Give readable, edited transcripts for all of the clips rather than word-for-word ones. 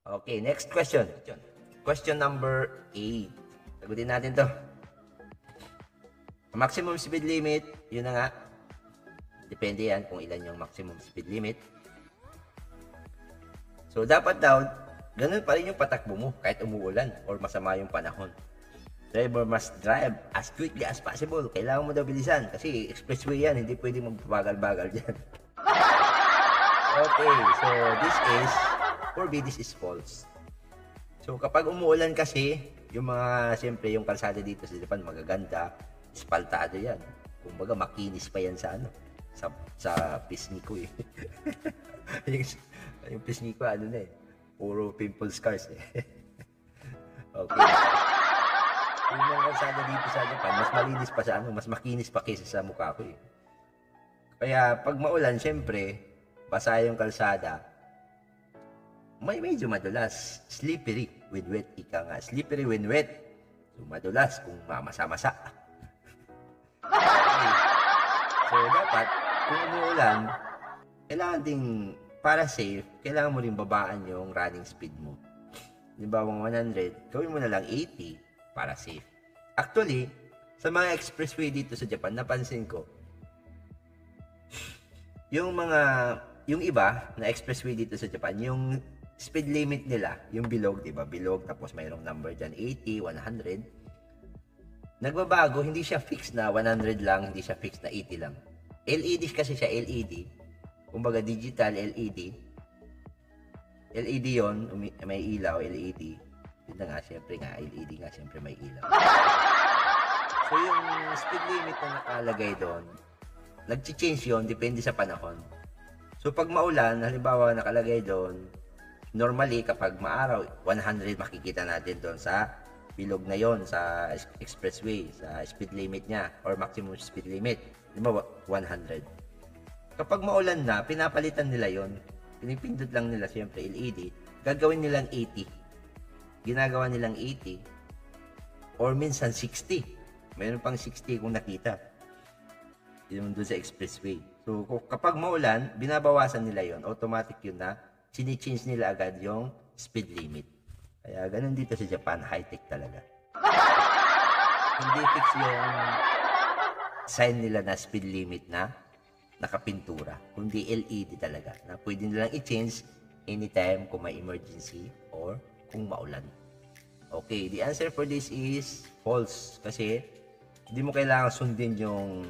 Okay, next question. Question number 8. Sagutin natin to. Maximum speed limit, yun na nga. Depende yan kung ilan yung maximum speed limit. So, dapat daw, ganun pa rin yung patakbo mo kahit umuulan or masama yung panahon. Driver must drive as quickly as possible. Kailangan mo daw bilisan kasi expressway yan, hindi pwede magbagal-bagal dyan. Okay, so this is, for B, this is false. So, kapag umuulan kasi, yung mga, siyempre, yung kalsada dito sa Japan, magaganda, espaltado yan. Kumbaga, makinis pa yan sa sa pisngi ko eh. yung pisngi ko, ano na eh, puro pimple scars eh. Okay. Yung mga kalsada dito sa Japan, mas malinis pa sa mas makinis pa kaysa sa mukha ko eh. Kaya, pag maulan, siyempre, basa yung kalsada, may medyo madulas. Slippery with wet. Ika nga, slippery when wet. So, madulas kung mamasa-masa. Okay. So, dapat, kung umuulan, kailangan ding, para safe, kailangan mo rin babaan yung running speed mo. Halimbawa, 100, gawin mo na lang 80 para safe. Actually, sa mga expressway dito sa Japan, napansin ko, yung iba na expressway dito sa Japan, yung speed limit nila, yung bilog, di ba? Bilog, tapos mayroong number dyan, 80, 100. Nagbabago, hindi siya fixed na 100 lang, hindi siya fixed na 80 lang. LED kasi siya, LED. Kumbaga, digital LED. LED yon, may ilaw, LED. Yun na nga, syempre nga, LED nga, syempre may ilaw. So, yung speed limit na nakalagay doon, nag-change yun, depende sa panahon. So, pag maulan, halimbawa nakalagay doon, normally, kapag maaraw, 100 makikita natin doon sa bilog na yon, sa expressway, sa speed limit niya, or maximum speed limit. Halimbawa, 100. Kapag maulan na, pinapalitan nila yon. Pinipindot lang nila, siyempre, LED. Gagawin nilang 80. Ginagawa nilang 80. Or minsan, 60. Mayroon pang 60 kung nakita. Yun doon sa expressway. So, kapag maulan, binabawasan nila yon. Automatic yun na sini-change nila agad yung speed limit. Kaya ganun dito sa Japan, high-tech talaga. Hindi fix yung sign nila na speed limit na nakapintura, kundi LED talaga na pwede nilang i-change anytime kung may emergency or kung maulan. Okay, the answer for this is false kasi hindi mo kailangan sundin yung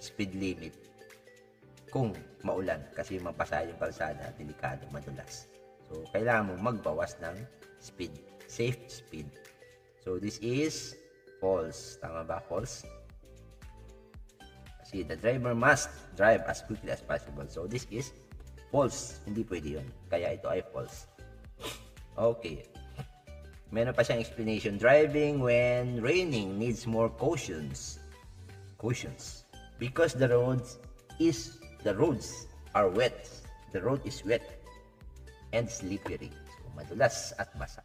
speed limit kung maulan kasi mapasa yung kalsada, delikado, madulas. So, kailangan mong magbawas ng speed, safe speed. So, this is false. Tama ba? False? Kasi the driver must drive as quickly as possible. So, this is false. Hindi pwede yun. Kaya ito ay false. Okay. Meron pa siyang explanation. Driving when raining needs more cautions. Cautions. Because the roads are wet. The road is wet and slippery. So, madulas at basa.